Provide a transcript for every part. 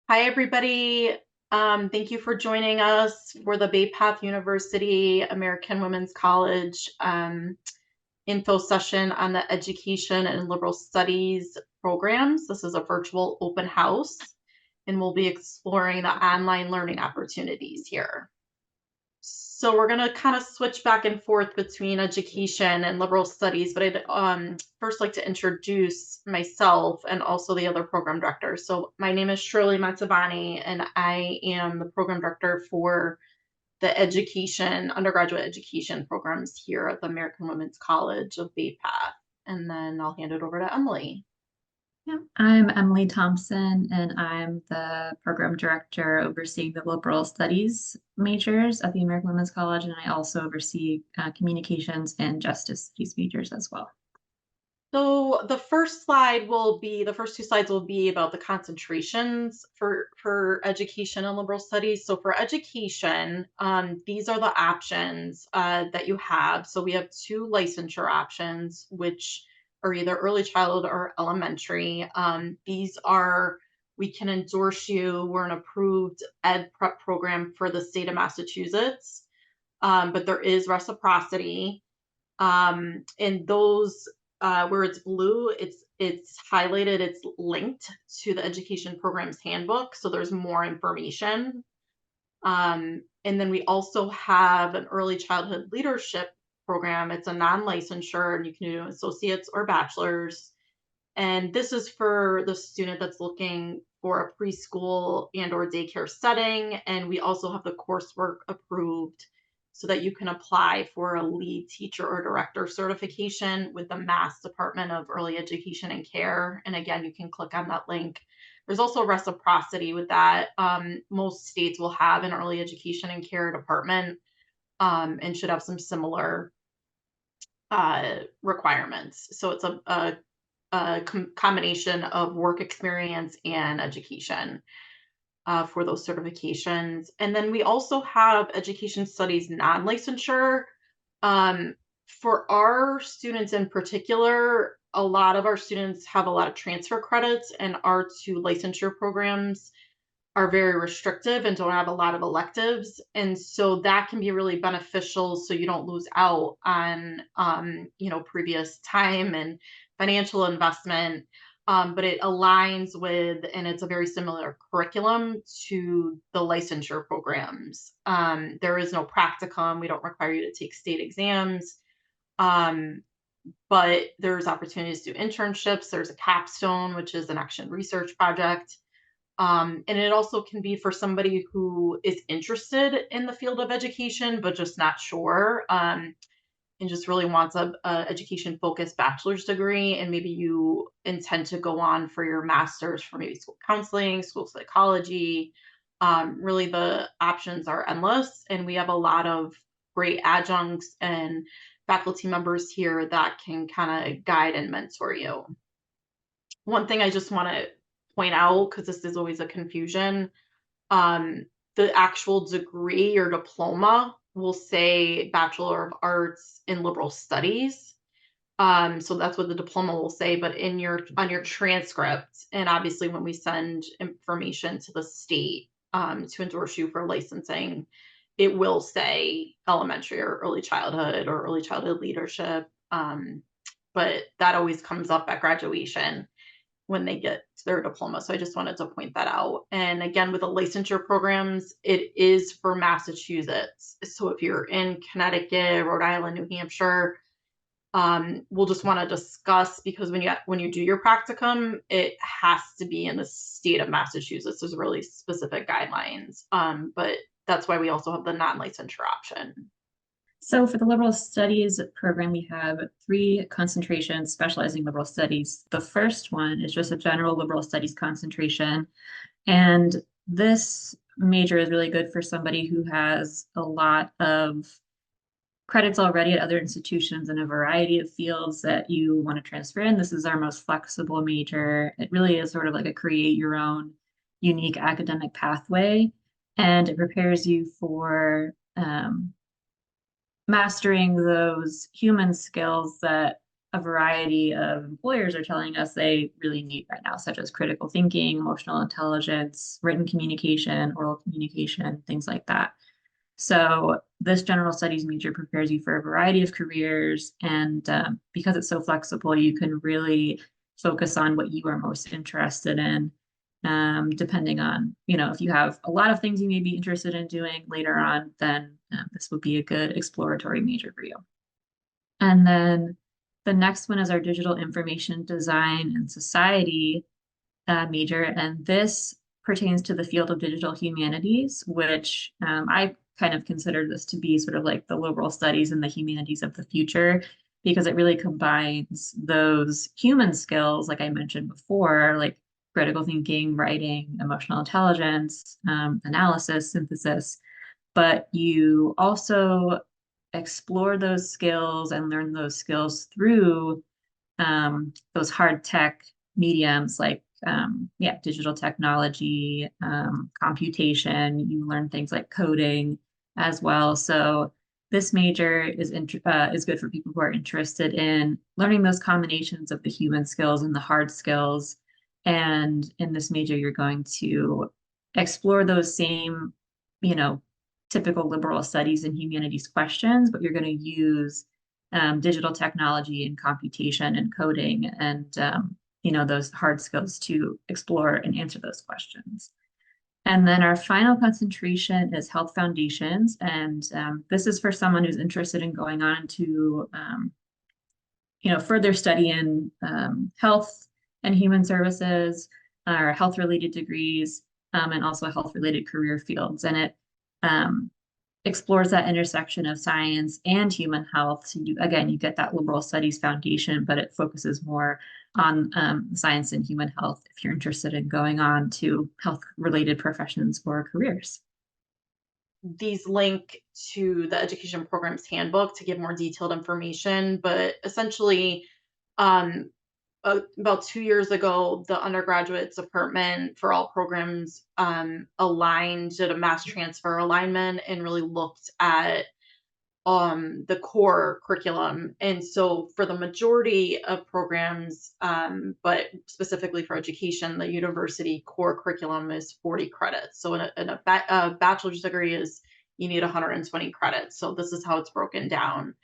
Hi, everybody. Thank you for joining us for the Bay Path University American Women's College info session on the Education and Liberal Studies programs. This is a virtual open house, and we'll be exploring the online learning opportunities here. So we're going to kind of switch back and forth between education and liberal studies, but I'd first like to introduce myself and also the other program directors. So my name is Shirley Mazzavani, and I am the program director for the undergraduate education programs here at the American Women's College of Bay Path. And then I'll hand it over to Emily. Yeah, I'm Emily Thompson, and I'm the program director overseeing the liberal studies majors at the American Women's College, and I also oversee communications and justice studies majors as well. So the first two slides will be about the concentrations for education and liberal studies. So for education, these are the options that you have. So we have two licensure options, which are either early childhood or elementary. We can endorse you. We're an approved ed prep program for the state of Massachusetts, but there is reciprocity. And those where it's blue, it's highlighted, it's linked to the education program's handbook, so there's more information. And then we also have an early childhood leadership program. It's a non-licensure, and you can do associates or bachelor's. And this is for the student that's looking for a preschool and or daycare setting. And we also have the coursework approved so that you can apply for a lead teacher or director certification with the Mass Department of Early Education and Care. And again, you can click on that link. There's also reciprocity with that. Most states will have an early education and care department, and should have some similar requirements. So it's a combination of work experience and education for those certifications. And then we also have education studies non-licensure. For our students in particular, a lot of our students have a lot of transfer credits, and our two licensure programs are very restrictive and don't have a lot of electives. And so that can be really beneficial so you don't lose out on previous time and financial investment. But it aligns with, and it's a very similar curriculum to the licensure programs. There is no practicum. We don't require you to take state exams. Um, but there's opportunities to do internships. There's a capstone, which is an action research project. And it also can be for somebody who is interested in the field of education, but just not sure, and just really wants a education focused bachelor's degree. And maybe you intend to go on for your master's for maybe school counseling, school psychology. Really, the options are endless. And we have a lot of great adjuncts and faculty members here that can kind of guide and mentor you. One thing I just want to point out, because this is always a confusion, um, the actual degree or diploma will say Bachelor of Arts in Liberal Studies. So that's what the diploma will say, but on your transcript, and obviously when we send information to the state to endorse you for licensing, it will say elementary or early childhood leadership. But that always comes up at graduation when they get their diploma. So I just wanted to point that out. And again, with the licensure programs, it is for Massachusetts. So if you're in Connecticut, Rhode Island, New Hampshire, we'll just want to discuss, because when you do your practicum, it has to be in the state of Massachusetts. There's really specific guidelines. But that's why we also have the non-licensure option. So for the liberal studies program, we have three concentrations specializing liberal studies. The first one is just a general liberal studies concentration. And this major is really good for somebody who has a lot of credits already at other institutions in a variety of fields that you want to transfer in. This is our most flexible major. It really is sort of like a create your own unique academic pathway, and it prepares you for mastering those human skills that a variety of employers are telling us they really need right now, such as critical thinking, emotional intelligence, written communication, oral communication, things like that. So this general studies major prepares you for a variety of careers, and because it's so flexible, you can really focus on what you are most interested in, depending on, if you have a lot of things you may be interested in doing later on, then this would be a good exploratory major for you. And then the next one is our digital information design and society major, and this pertains to the field of digital humanities, which I kind of consider this to be sort of like the liberal studies and the humanities of the future, because it really combines those human skills, like I mentioned before, like critical thinking, writing, emotional intelligence, analysis, synthesis, but you also explore those skills and learn those skills through those hard tech mediums like digital technology, computation. You learn things like coding as well. So this major is good for people who are interested in learning those combinations of the human skills and the hard skills. And in this major, you're going to explore those same, typical liberal studies and humanities questions, but you're going to use digital technology and computation and coding and those hard skills to explore and answer those questions. And then our final concentration is health foundations, and this is for someone who's interested in going on to further study in health and human services or health related degrees, and also health related career fields. And it explores that intersection of science and human health. So you get that liberal studies foundation, but it focuses more on science and human health if you're interested in going on to health-related professions or careers. These link to the education programs handbook to give more detailed information, but essentially, about 2 years ago, the undergraduate department for all programs did a mass transfer alignment and really looked at the core curriculum. And so for the majority of programs, but specifically for education, the university core curriculum is 40 credits. So a bachelor's degree you need 120 credits. So this is how it's broken down.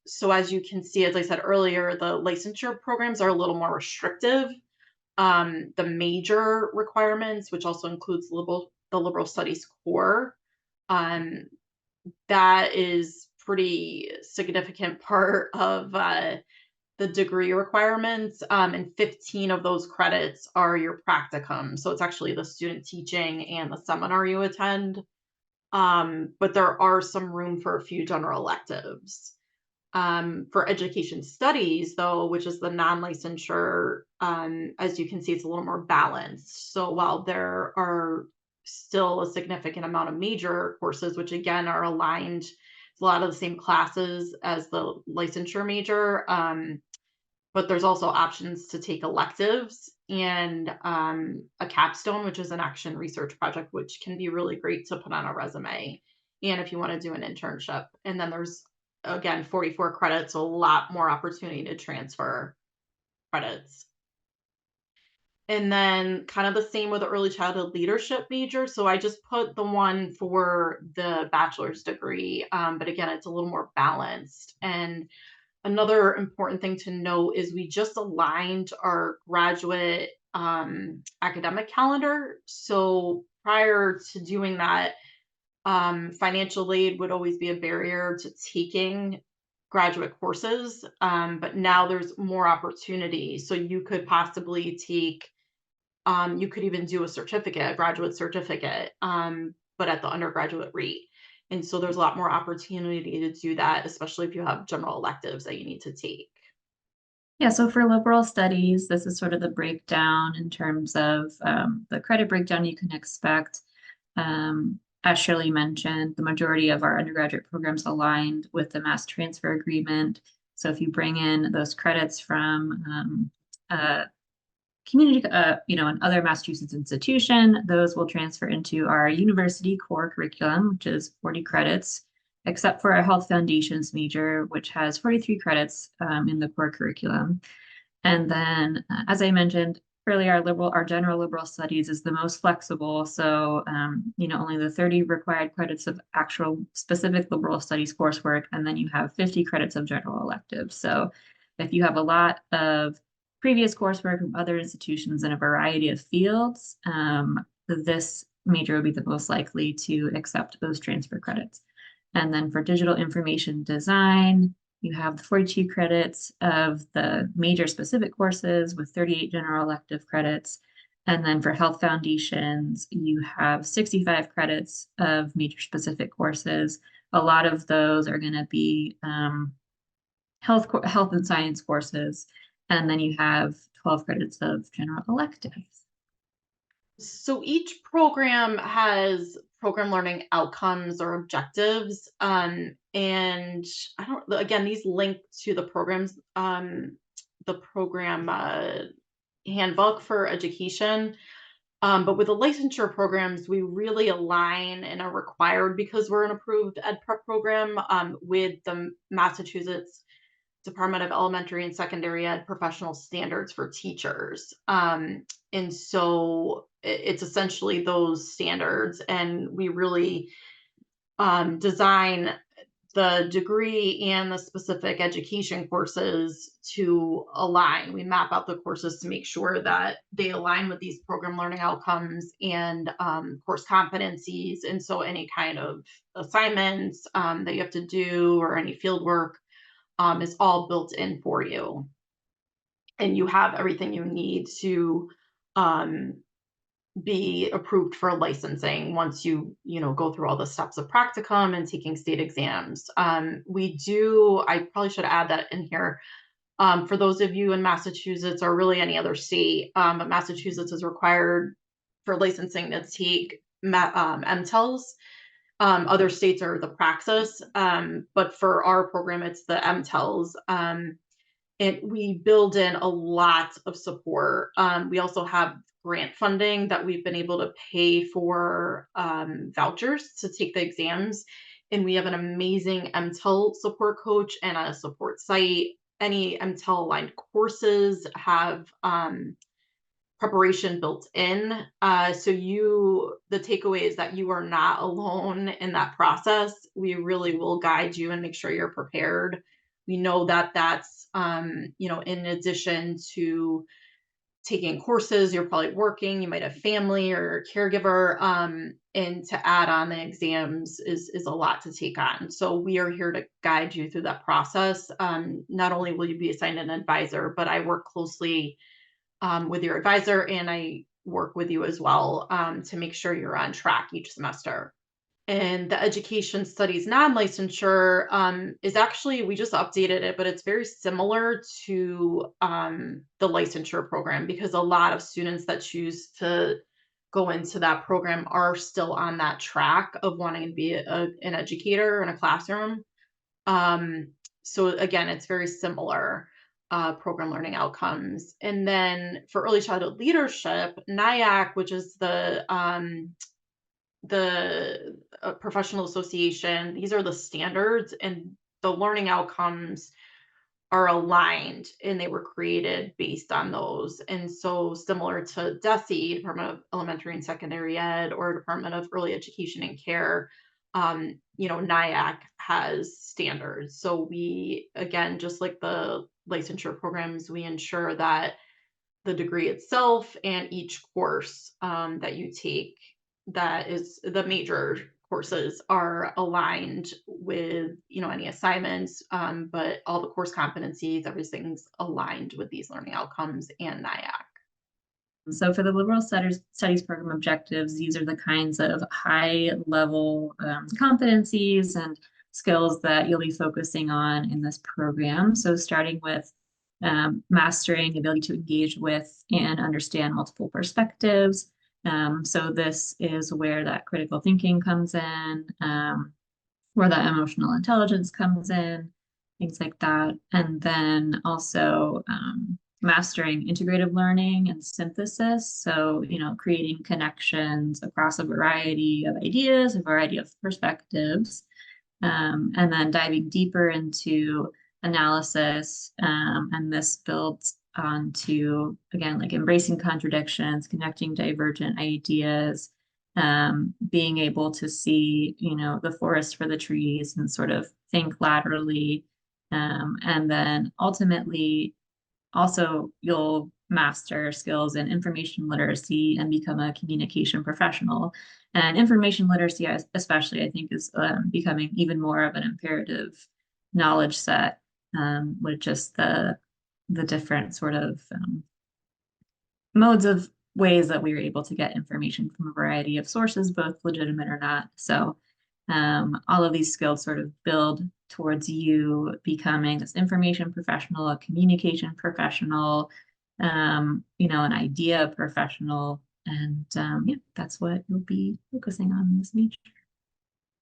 So as you can see, as I said earlier, the licensure programs are a little more restrictive. The major requirements, which also includes the liberal studies core, that is pretty significant part of the degree requirements. And 15 of those credits are your practicum. So it's actually the student teaching and the seminar you attend. But there are some room for a few general electives. For education studies, though, which is the non-licensure, as you can see, it's a little more balanced. So while there are still a significant amount of major courses, which again are aligned, a lot of the same classes as the licensure major, but there's also options to take electives and a capstone, which is an action research project, which can be really great to put on a resume. And if you want to do an internship, and then there's again 44 credits, a lot more opportunity to transfer credits. And then kind of the same with the early childhood leadership major. So I just put the one for the bachelor's degree, but again, it's a little more balanced. And another important thing to note is we just aligned our graduate academic calendar. So prior to doing that, financial aid would always be a barrier to taking graduate courses, but now there's more opportunity. So you could possibly take, you could even do a graduate certificate, but at the undergraduate rate. And so there's a lot more opportunity to do that, especially if you have general electives that you need to take. Yeah, so for liberal studies, this is sort of the breakdown in terms of the credit breakdown you can expect. As Shirley mentioned, the majority of our undergraduate programs aligned with the mass transfer agreement. So if you bring in those credits from community, another Massachusetts institution, those will transfer into our university core curriculum, which is 40 credits. except for a health foundations major, which has 43 credits in the core curriculum. And then, as I mentioned earlier, our general liberal studies is the most flexible. So, only the 30 required credits of actual specific liberal studies coursework, and then you have 50 credits of general electives. So if you have a lot of previous coursework from other institutions in a variety of fields, this major would be the most likely to accept those transfer credits. And then for digital information design, you have the 42 credits of the major specific courses with 38 general elective credits. And then for health foundations, you have 65 credits of major specific courses. A lot of those are going to be health and science courses. And then you have 12 credits of general electives. So each program has program learning outcomes or objectives. And again, these link to the programs, the program handbook for education. But with the licensure programs, we really align and are required, because we're an approved ed prep program, with the Massachusetts Department of Elementary and Secondary Ed professional standards for teachers. And so it's essentially those standards, and we really design the degree and the specific education courses to align. We map out the courses to make sure that they align with these program learning outcomes and course competencies. And so any kind of assignments that you have to do, or any field work, is all built in for you. And you have everything you need to be approved for licensing once you go through all the steps of practicum and taking state exams. I probably should add that in here. For those of you in Massachusetts, or really any other state, but Massachusetts is required for licensing to take MTELs. Other states are the Praxis, but for our program, it's the MTELs. And we build in a lot of support. We also have grant funding that we've been able to pay for vouchers to take the exams. And we have an amazing MTEL support coach and a support site. Any MTEL aligned courses have preparation built in. So the takeaway is that you are not alone in that process. We really will guide you and make sure you're prepared. We know that that's, in addition to taking courses, you're probably working, you might have family or a caregiver, and to add on the exams is a lot to take on. So we are here to guide you through that process. Not only will you be assigned an advisor, but I work closely with your advisor, and I work with you as well to make sure you're on track each semester. And the education studies non-licensure is actually, we just updated it, but it's very similar to the licensure program, because a lot of students that choose to go into that program are still on that track of wanting to be an educator in a classroom. So again, it's very similar. Program learning outcomes. And then for early childhood leadership, NIAC, which is the professional association, these are the standards, and the learning outcomes are aligned, and they were created based on those. And so similar to DESE, Department of Elementary and Secondary Ed, or Department of Early Education and Care, NIAC has standards. So we, again, just like the licensure programs, we ensure that the degree itself and each course that you take, that is the major courses, are aligned with any assignments, but all the course competencies, everything's aligned with these learning outcomes and NIAC. So for the liberal studies program objectives, these are the kinds of high level competencies and skills that you'll be focusing on in this program. So starting with mastering the ability to engage with and understand multiple perspectives. So this is where that critical thinking comes in, where that emotional intelligence comes in, things like that. And then also mastering integrative learning and synthesis. So, creating connections across a variety of ideas, a variety of perspectives. and then diving deeper into analysis, and this builds onto, again, like embracing contradictions, connecting divergent ideas, being able to see, the forest for the trees and sort of think laterally. And then ultimately, also, you'll master skills in information literacy and become a communication professional. And information literacy, especially, I think, is becoming even more of an imperative knowledge set, with just the different sort of modes of ways that we are able to get information from a variety of sources, both legitimate or not. So all of these skills sort of build towards you becoming this information professional, a communication professional, an idea professional. And yeah, that's what you'll be focusing on in this major.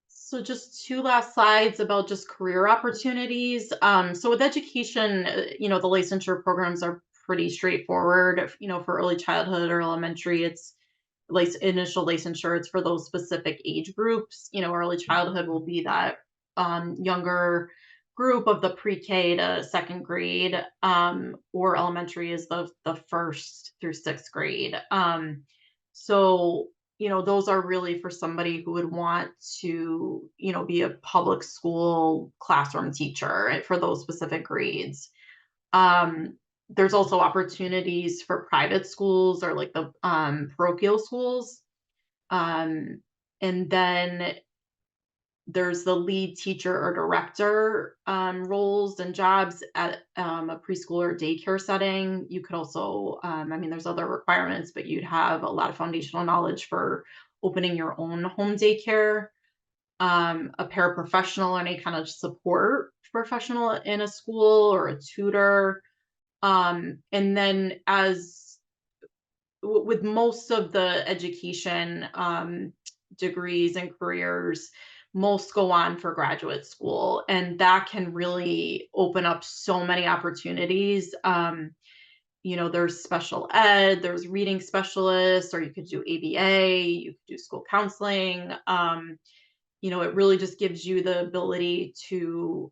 So just two last slides about just career opportunities. So with education, the licensure programs are pretty straightforward. For early childhood or elementary, it's like initial licensure. It's for those specific age groups. Early childhood will be that younger group of the pre-K to second grade, or elementary is the first through sixth grade. So those are really for somebody who would want to, be a public school classroom teacher for those specific grades. There's also opportunities for private schools or like the parochial schools. And then there's the lead teacher or director roles and jobs at a preschool or daycare setting. You could also, there's other requirements, but you'd have a lot of foundational knowledge for opening your own home daycare, a paraprofessional, any kind of support professional in a school or a tutor. And then with most of the education degrees and careers, most go on for graduate school, and that can really open up so many opportunities. There's special ed, there's reading specialists, or you could do ABA, you could do school counseling. It really just gives you the ability to,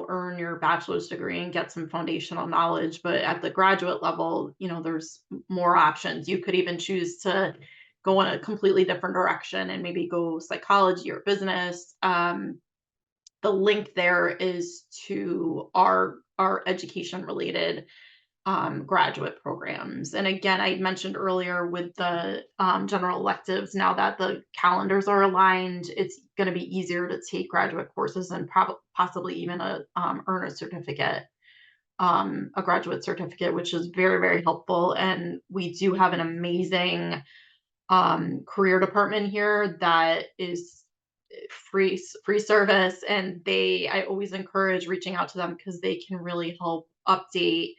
earn your bachelor's degree and get some foundational knowledge. But at the graduate level, there's more options. You could even choose to go in a completely different direction and maybe go psychology or business. The link there is to our education related graduate programs. And again, I mentioned earlier with the general electives, now that the calendars are aligned, it's going to be easier to take graduate courses and possibly even earn a certificate, a graduate certificate, which is very, very helpful. And we do have an amazing career department here that is free service, and I always encourage reaching out to them because they can really help update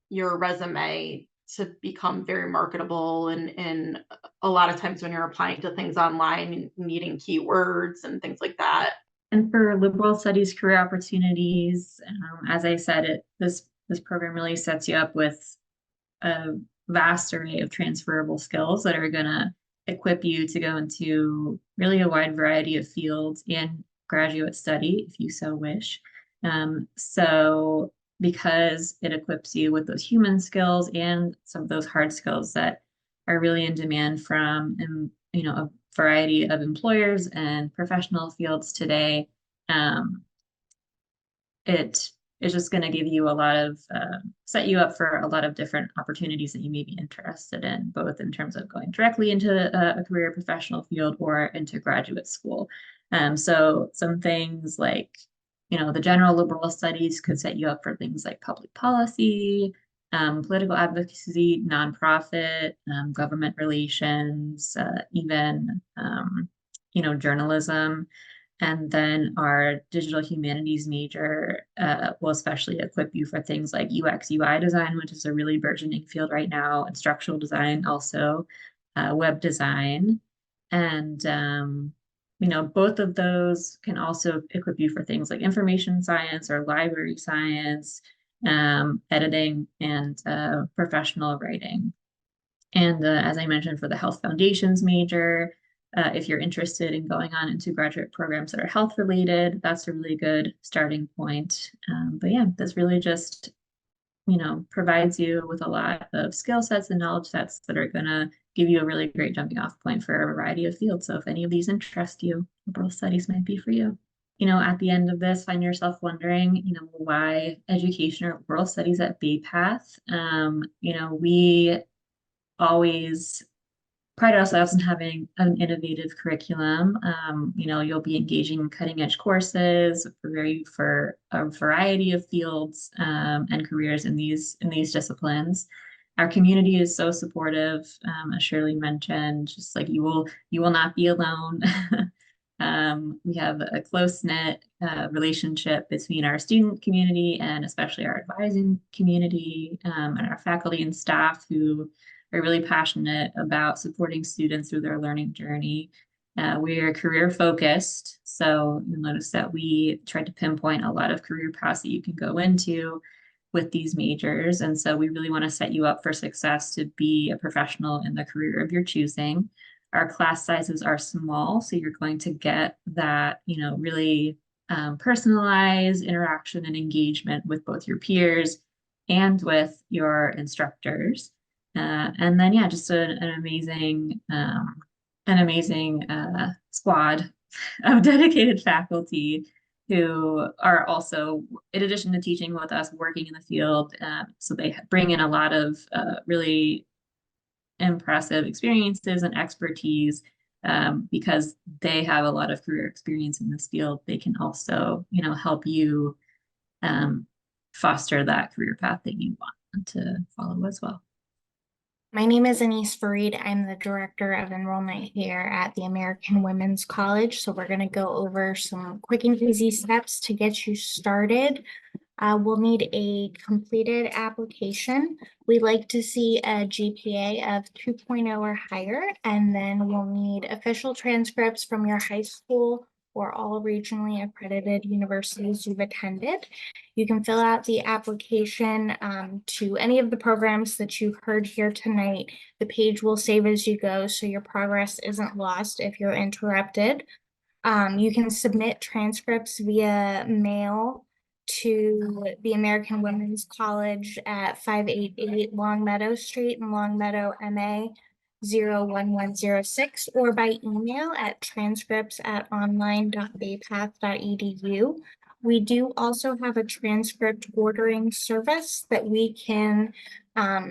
your resume to become very marketable, and a lot of times when you're applying to things online, needing keywords and things like that. And for liberal studies career opportunities, as I said, this program really sets you up with a vast array of transferable skills that are going to equip you to go into really a wide variety of fields in graduate study, if you so wish. So because it equips you with those human skills and some of those hard skills that are really in demand from, a variety of employers and professional fields today, it is just going to give you a lot of set you up for a lot of different opportunities that you may be interested in, both in terms of going directly into a career professional field or into graduate school. So some things like, the general liberal studies could set you up for things like public policy, political advocacy, nonprofit, government relations, even, journalism. And then our digital humanities major will especially equip you for things like UX, UI design, which is a really burgeoning field right now, instructional design, also web design. And, both of those can also equip you for things like information science or library science, editing, and professional writing. And as I mentioned, for the health foundations major, If you're interested in going on into graduate programs that are health related, that's a really good starting point. But yeah, this really just, provides you with a lot of skill sets and knowledge sets that are going to give you a really great jumping off point for a variety of fields. So if any of these interest you, liberal studies might be for you. At the end of this, find yourself wondering, why education or liberal studies at Bay Path. We always pride ourselves in having an innovative curriculum. You'll be engaging in cutting edge courses for a variety of fields and careers in these disciplines. Our community is so supportive, as Shirley mentioned. Just like you will not be alone. We have a close-knit relationship between our student community and especially our advising community and our faculty and staff who are really passionate about supporting students through their learning journey. We are career focused, so you'll notice that we tried to pinpoint a lot of career paths that you can go into with these majors. And so we really want to set you up for success to be a professional in the career of your choosing. Our class sizes are small, so you're going to get that, really personalized interaction and engagement with both your peers and with your instructors. And then, yeah, just an amazing squad of dedicated faculty who are also, in addition to teaching with us, working in the field. So they bring in a lot of really impressive experiences and expertise because they have a lot of career experience in this field. They can also, help you foster that career path that you want to follow as well. My name is Anise Farid. I'm the Director of Enrollment here at the American Women's College. So we're going to go over some quick and easy steps to get you started. We'll need a completed application. We like to see a GPA of 2.0 or higher, and then we'll need official transcripts from your high school or all regionally accredited universities you've attended. You can fill out the application to any of the programs that you've heard here tonight. The page will save as you go, so your progress isn't lost if you're interrupted. You can submit transcripts via mail to the American Women's College at 588 Longmeadow Street in Longmeadow, MA 01106, or by email at transcripts@online.baypath.edu. We do also have a transcript ordering service that we can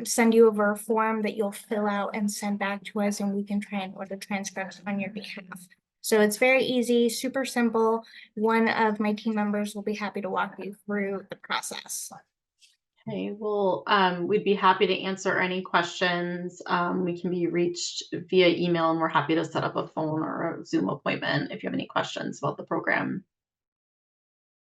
send you over a form that you'll fill out and send back to us, and we can try and order transcripts on your behalf. So it's very easy, super simple. One of my team members will be happy to walk you through the process. Okay, well, we'd be happy to answer any questions. We can be reached via email, and we're happy to set up a phone or a Zoom appointment if you have any questions about the program.